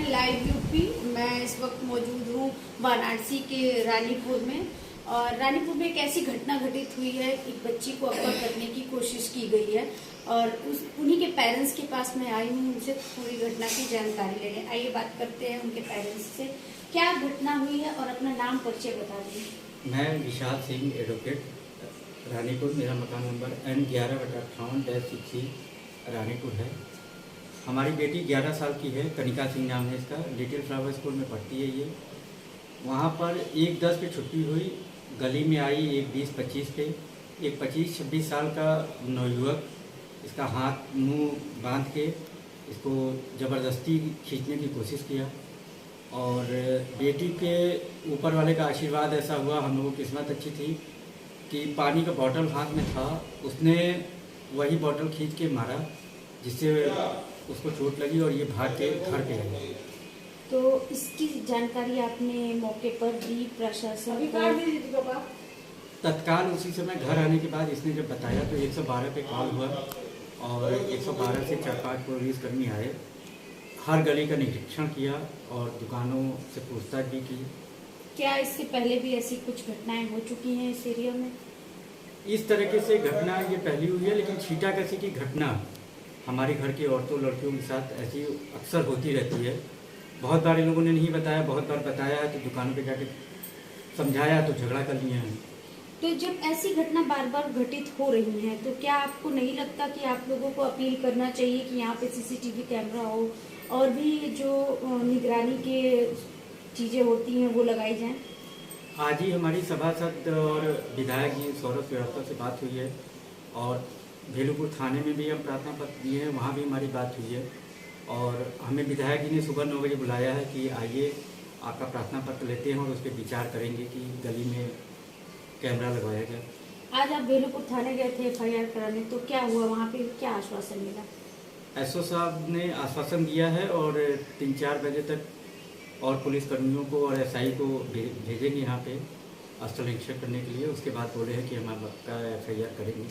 Channel live UP. मैं इस वक्त मौजूद हूँ वाराणसी के रानीपुर में, और रानीपुर में एक ऐसी घटना घटित हुई है। एक बच्ची को अगवा करने की कोशिश की गई है और उन्हीं के पेरेंट्स के पास मैं आई हूँ उनसे पूरी घटना की जानकारी लेने। आइए बात करते हैं उनके पेरेंट्स से, क्या घटना हुई है और अपना नाम परिचय बता दीजिए। मैं विशाल सिंह एडवोकेट, रानीपुर। मेरा मकान नंबर N11/58-6 रानीपुर है। हमारी बेटी 11 साल की है, कनिका सिंह नाम है इसका। लिटिल फ्लावर स्कूल में पढ़ती है ये। वहाँ पर 1:10 पे छुट्टी हुई, गली में आई एक 20-25 पे। एक 25-26 साल का नवयुवक इसका हाथ मुंह बांध के इसको ज़बरदस्ती खींचने की कोशिश किया, और बेटी के ऊपर वाले का आशीर्वाद ऐसा हुआ, हम लोगों की किस्मत अच्छी थी कि पानी का बॉटल हाथ में था, उसने वही बॉटल खींच के मारा, जिससे उसको चोट लगी और ये भाग के घर पे आ गई। तो इसकी जानकारी आपने मौके पर दी प्रशासन को? तत्काल उसी समय घर आने के बाद इसने जब बताया तो 112 पे कॉल हुआ, और 112 से 4-5 पुलिसकर्मी आए। हर गली का निरीक्षण किया और दुकानों से पूछताछ भी की। क्या इससे पहले भी ऐसी कुछ घटनाएं हो चुकी हैं इस एरिया में? इस तरीके से घटना ये पहली हुई है, लेकिन छींटाकशी की घटना हमारे घर की औरतों लड़कियों के साथ ऐसी अक्सर होती रहती है। बहुत बार इन लोगों ने नहीं बताया, बहुत बार बताया है तो दुकान पे जाके समझाया तो झगड़ा कर लिए हैं। तो जब ऐसी घटना बार बार घटित हो रही है तो क्या आपको नहीं लगता कि आप लोगों को अपील करना चाहिए कि यहाँ पे सीसीटीवी कैमरा हो और भी जो निगरानी के चीजें होती हैं वो लगाई जाएं? आज ही हमारी सभासद और विधायक जी सौरभ श्रीवास्तव से बात हुई है, और भेलूपुर थाने में भी हम प्रार्थना पत्र दिए हैं, वहाँ भी हमारी बात हुई है। और हमें विधायक जी ने सुबह 9 बजे बुलाया है कि आइए आपका प्रार्थना पत्र लेते हैं और उस पर विचार करेंगे कि गली में कैमरा लगवाया जाए। आज आप भेलूपुर थाने गए थे FIR कराने, तो क्या हुआ वहाँ पे, क्या आश्वासन मिला? SO साहब ने आश्वासन दिया है और 3-4 बजे तक और पुलिसकर्मियों को और SI को भेजेंगे यहाँ पे स्थल निरीक्षण करने के लिए। उसके बाद बोले हैं कि हम आपका FIR करेंगे।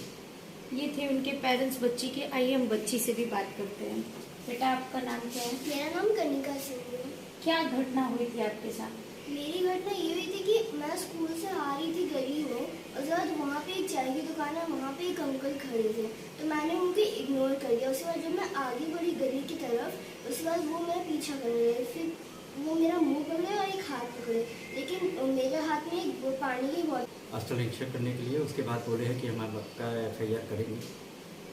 ये थे उनके पेरेंट्स बच्ची के। आइए हम बच्ची से भी बात करते हैं। बेटा आपका नाम क्या है? मेरा नाम कनिका सिंह है। क्या घटना हुई थी आपके साथ? मेरी घटना ये हुई थी कि मैं स्कूल से आ रही थी गली में, उसके बाद वहाँ पे एक चाय की दुकान है, वहाँ पे एक अंकल खड़े थे, तो मैंने उनको इग्नोर कर दिया। उसके बाद जब मैं आगे बढ़ी गली की तरफ, उसके बाद वो मेरा पीछा कर रहे थे। फिर वो मेरा मुंह पकड़े और एक हाथ पकड़े, लेकिन मेरे हाथ में एक पानी की बोतल। स्थल निरीक्षण करने के लिए उसके बाद बोले हैं कि हम आपका FIR करेंगे।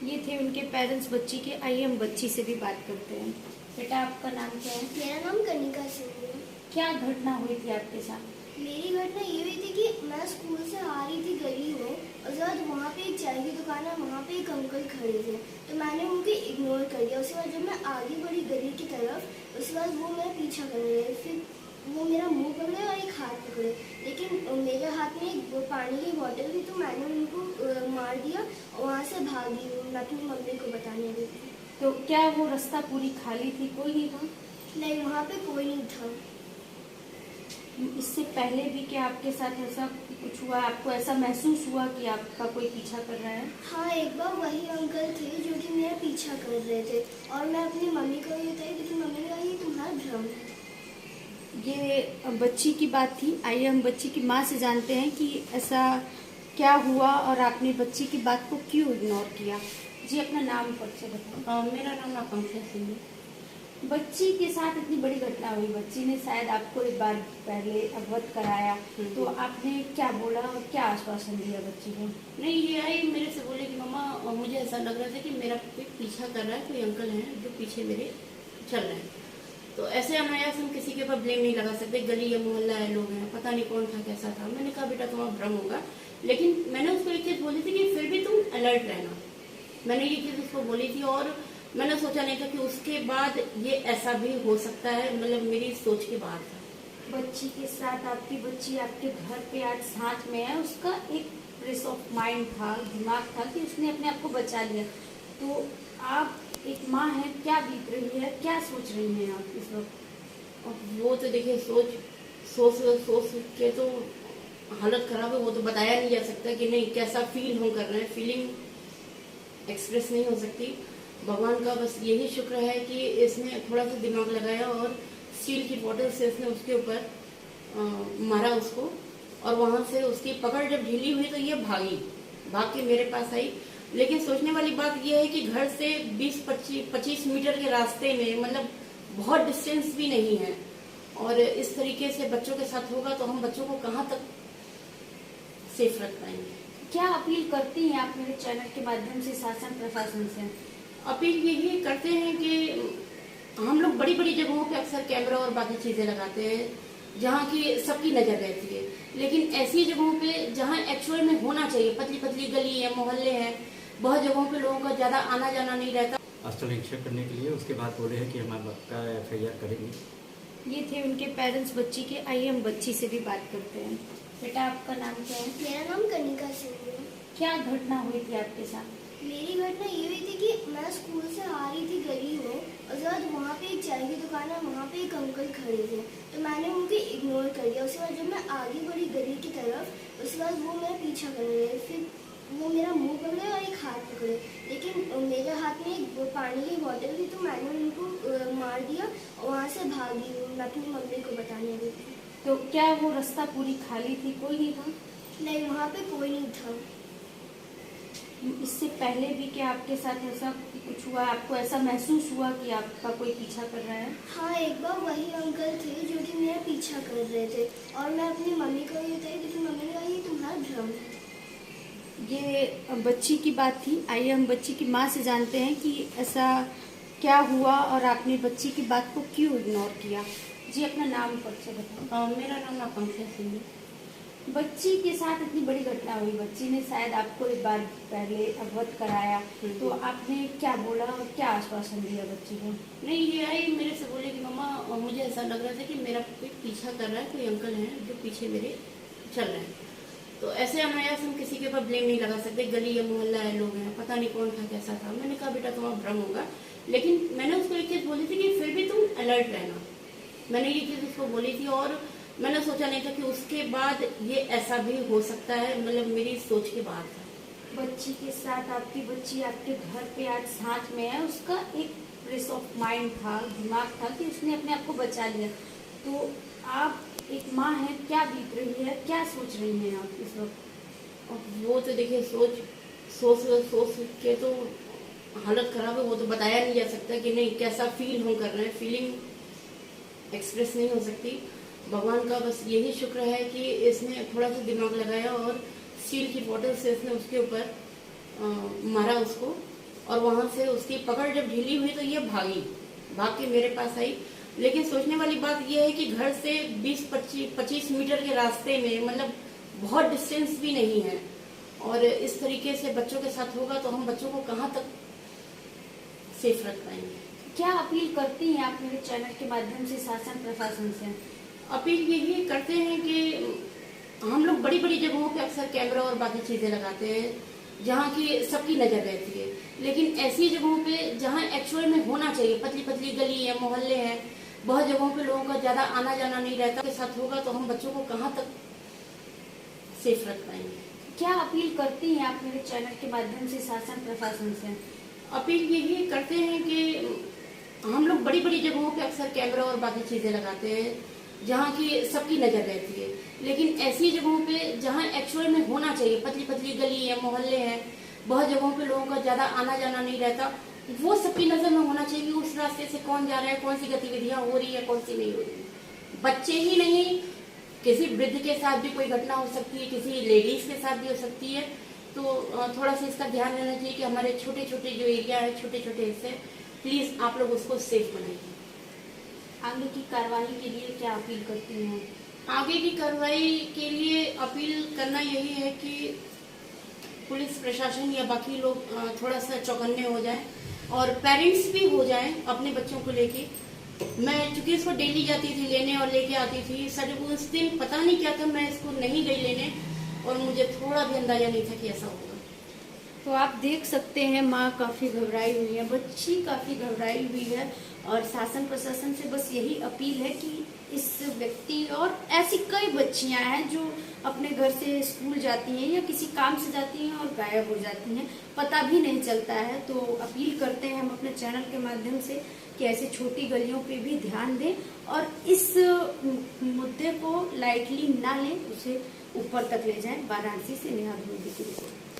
ये थे उनके पेरेंट्स बच्ची के। आइए हम बच्ची से भी बात करते हैं। बेटा आपका नाम क्या है? मेरा नाम कनिका सिंह है। क्या घटना हुई थी आपके साथ? मेरी घटना ये हुई थी कि मैं स्कूल से आ रही थी गली में, उसके बाद वहाँ पे एक चाय की दुकान है, वहाँ पे एक अंकल खड़े थे, तो मैंने उनको इग्नोर कर दिया। उसके बाद जब मैं आगे बढ़ी गली की तरफ, उसके बाद वो मेरा पीछा कर रहे थे। फिर वो मेरा मुंह पकड़े और एक हाथ पकड़े, लेकिन मेरे हाथ में एक पानी की बोतल थी, तो मैंने उनको मार दिया और वहाँ से भागी। मैं अपनी मम्मी को बताने गई थी। तो क्या वो रास्ता पूरी खाली थी, कोई नहीं था? नहीं, वहाँ पे कोई नहीं था। इससे पहले भी क्या आपके साथ ऐसा कुछ हुआ? आपको ऐसा महसूस हुआ कि आपका कोई पीछा कर रहा है? हाँ, एक बार वही अंकल थे जो कि मेरा पीछा कर रहे थे, और मैं अपनी मम्मी को ये बताई, लेकिन मम्मी ने कहा ये तुम्हारा भ्रम है। ये बच्ची की बात थी। आइए हम बच्ची की माँ से जानते हैं कि ऐसा क्या हुआ और आपने बच्ची की बात को क्यों इग्नोर किया। जी अपना नाम परिचय बताएं। मेरा नाम आकांक्षा सिंह है। बच्ची के साथ इतनी बड़ी घटना हुई, बच्ची ने शायद आपको एक बार पहले अवगत कराया, तो आपने क्या बोला और क्या आश्वासन दिया बच्ची को? नहीं, ये आई मेरे से बोले कि मम्मा मुझे ऐसा लग रहा था कि मेरा कोई पीछा कर रहा है, कोई अंकल हैं जो पीछे मेरे चल रहे हैं। तो ऐसे अनायास हम किसी के ऊपर ब्लेम नहीं लगा सकते, गली या मोहल्ला है, लोग हैं, पता नहीं कौन था कैसा था। मैंने कहा बेटा तुम्हारा भ्रम होगा, लेकिन मैंने उसको एक चीज़ बोली थी कि फिर भी तुम अलर्ट रहना। मैंने ये चीज़ उसको बोली थी, और मैंने सोचा नहीं था कि उसके बाद ये ऐसा भी हो सकता है, मतलब मेरी सोच के बाहर था। बच्ची के साथ आपकी बच्ची आपके घर पे आज साथ में है, उसका एक पीस ऑफ माइंड था, दिमाग था कि उसने अपने आप को बचा लिया। तो आप एक माँ है, क्या बीत रही है, क्या सोच रही हैं आप इस वक्त? अब वो तो देखिए सोच के तो हालत खराब है, वो तो बताया नहीं जा सकता कि नहीं कैसा फील हम कर रहे हैं। फीलिंग एक्सप्रेस नहीं हो सकती। भगवान का बस यही शुक्र है कि इसने थोड़ा सा दिमाग लगाया और स्टील की बोतल से उसने उसके ऊपर मारा उसको, और वहां से उसकी पकड़ जब ढीली हुई तो ये भाग के मेरे पास आई। लेकिन सोचने वाली बात यह है कि घर से 20-25 मीटर के रास्ते में, मतलब बहुत डिस्टेंस भी नहीं है, और इस तरीके से बच्चों के साथ होगा तो हम बच्चों को कहाँ तक सेफ रख पाएंगे। क्या अपील करती हैं आप मेरे चैनल के माध्यम से शासन प्रशासन से? अपील यही करते हैं कि हम लोग बड़ी बड़ी जगहों पे अक्सर कैमरा और बाकी चीजें लगाते हैं जहाँ की सबकी नजर रहती है, लेकिन ऐसी जगहों पे जहाँ एक्चुअल में होना चाहिए, पतली पतली गली है, मोहल्ले हैं, बहुत जगहों पे लोगों का ज्यादा आना जाना नहीं रहता। स्थल निरीक्षण करने के लिए उसके बाद बोले हैं कि हम आपका FIR करेंगे। ये थे उनके पेरेंट्स बच्ची के। आइए हम बच्ची से भी बात करते हैं। बेटा, आपका नाम क्या है? मेरा नाम कनिका सिंह है। क्या घटना हुई थी आपके साथ? मेरी घटना ये हुई थी कि मैं स्कूल से आ रही थी गली में, और जब वहाँ पे एक चाय की दुकान है, वहाँ पे एक अंकल खड़े थे, तो मैंने उनको इग्नोर कर दिया। उसके बाद जब मैं आगे बढ़ी गली की तरफ, उसके बाद वो मेरा पीछा करने लगे। फिर वो मेरा मुंह पकड़े और एक हाथ पकड़े, लेकिन मेरे हाथ में एक पानी की बोतल थी, तो मैंने उनको मार दिया और वहाँ से भागी। मैं अपनी मम्मी को बताने गई थी। तो क्या वो रास्ता पूरी खाली थी, कोई नहीं था? नहीं, वहाँ पे कोई नहीं था। इससे पहले भी क्या आपके साथ ऐसा कुछ हुआ? आपको ऐसा महसूस हुआ कि आपका कोई पीछा कर रहा है? हाँ, एक बार वही अंकल थे जो कि मेरा पीछा कर रहे थे, और मैं अपनी मम्मी को ये बताई, लेकिन मम्मी ने कहा ये तुम्हारा भ्रम है। ये बच्ची की बात थी। आइए हम बच्ची की माँ से जानते हैं कि ऐसा क्या हुआ और आपने बच्ची की बात को क्यों इग्नोर किया। जी, अपना नाम परिचय बताओ। मेरा नाम आकांक्षा सिंह है। बच्ची के साथ इतनी बड़ी घटना हुई, बच्ची ने शायद आपको एक बार पहले अवगत कराया, तो आपने क्या बोला और क्या आश्वासन दिया बच्ची को? नहीं, ये आई मेरे से बोले कि मम्मा मुझे ऐसा लग रहा था कि मेरा कोई पीछा कर रहा है, कोई अंकल हैं जो पीछे मेरे चल रहे हैं। तो ऐसे अनायास हम किसी के ऊपर ब्लेम नहीं लगा सकते, गली है, मोहल्ला है, लोग हैं, पता नहीं कौन था, कैसा था। मैंने कहा बेटा तुम्हारा भ्रम होगा, लेकिन मैंने उसको एक चीज बोली थी कि फिर भी तुम अलर्ट रहना। मैंने ये चीज उसको बोली थी, और मैंने सोचा नहीं था कि उसके बाद ये ऐसा भी हो सकता है, मतलब मेरी सोच के बाहर था। बच्ची के साथ आपकी बच्ची आपके घर पे आज साथ में है, उसका एक पीस ऑफ माइंड था, दिमाग था कि उसने अपने आप को बचा लिया। तो आप एक माँ है, क्या बीत रही है, क्या सोच रही हैं आप इस वक्त? और वो तो देखिए सोच के तो हालत खराब है, वो तो बताया नहीं जा सकता कि नहीं कैसा फील हम कर रहे हैं, फीलिंग एक्सप्रेस नहीं हो सकती। भगवान का बस यही शुक्र है कि इसने थोड़ा सा दिमाग लगाया और स्टील की बोतल से इसने उसके ऊपर मारा उसको, और वहां से उसकी पकड़ जब ढीली हुई तो ये भाग के मेरे पास आई। लेकिन सोचने वाली बात यह है कि घर से 20-25 मीटर के रास्ते में, मतलब बहुत डिस्टेंस भी नहीं है, और इस तरीके से बच्चों के साथ होगा तो हम बच्चों को कहाँ तक सेफ रख पाएंगे। क्या अपील करती हैं आप मेरे चैनल के माध्यम से शासन प्रशासन से? अपील यही करते हैं कि हम लोग बड़ी बड़ी जगहों पे अक्सर कैमरा और बाकी चीजें लगाते हैं जहाँ की सबकी नजर रहती है, लेकिन ऐसी जगहों पे जहाँ एक्चुअल में होना चाहिए, पतली पतली गली है, मोहल्ले हैं, बहुत जगहों पे लोगों का ज्यादा आना जाना नहीं रहता, के साथ होगा तो हम बच्चों को कहाँ तक सेफ रख पाएंगे। क्या अपील करती हैं आप मेरे चैनल के माध्यम से शासन प्रशासन से? अपील यही करते हैं कि हम लोग बड़ी बड़ी जगहों पे अक्सर कैमरा और बाकी चीजें लगाते हैं जहाँ की सबकी नजर रहती है, लेकिन ऐसी जगहों पे जहाँ एक्चुअल में होना चाहिए, पतली पतली गली है, मोहल्ले हैं, बहुत जगहों पे लोगों का ज्यादा आना जाना नहीं रहता, वो सबकी नजर में होना चाहिए। उस रास्ते से कौन जा रहा है, कौन सी गतिविधियां हो रही है, कौन सी नहीं हो रही है। बच्चे ही नहीं, किसी वृद्ध के साथ भी कोई घटना हो सकती है, किसी लेडीज के साथ भी हो सकती है। तो थोड़ा सा इसका ध्यान देना चाहिए कि हमारे छोटे छोटे जो एरिया है, छोटे छोटे हिस्से, प्लीज आप लोग उसको सेफ बनाइए। आगे की कार्रवाई के लिए क्या अपील करती हैं? आगे की कार्रवाई के लिए अपील करना यही है कि पुलिस प्रशासन या बाकी लोग थोड़ा सा चौकन्ने हो जाएं, और पेरेंट्स भी हो जाएं अपने बच्चों को लेके। मैं चूंकि इसको डेली जाती थी लेने और लेके आती थी, सर उस दिन पता नहीं क्या था, मैं इसको नहीं गई लेने, और मुझे थोड़ा भी अंदाजा नहीं था कि ऐसा होगा। तो आप देख सकते हैं माँ काफ़ी घबराई हुई है, बच्ची काफ़ी घबराई हुई है, और शासन प्रशासन से बस यही अपील है कि इस व्यक्ति और ऐसी कई बच्चियां हैं जो अपने घर से स्कूल जाती हैं या किसी काम से जाती हैं और गायब हो जाती हैं, पता भी नहीं चलता है। तो अपील करते हैं हम अपने चैनल के माध्यम से कि ऐसे छोटी गलियों पे भी ध्यान दें और इस मुद्दे को लाइटली ना लें, उसे ऊपर तक ले जाएं। वाराणसी से नेहा धूमल की रिपोर्ट।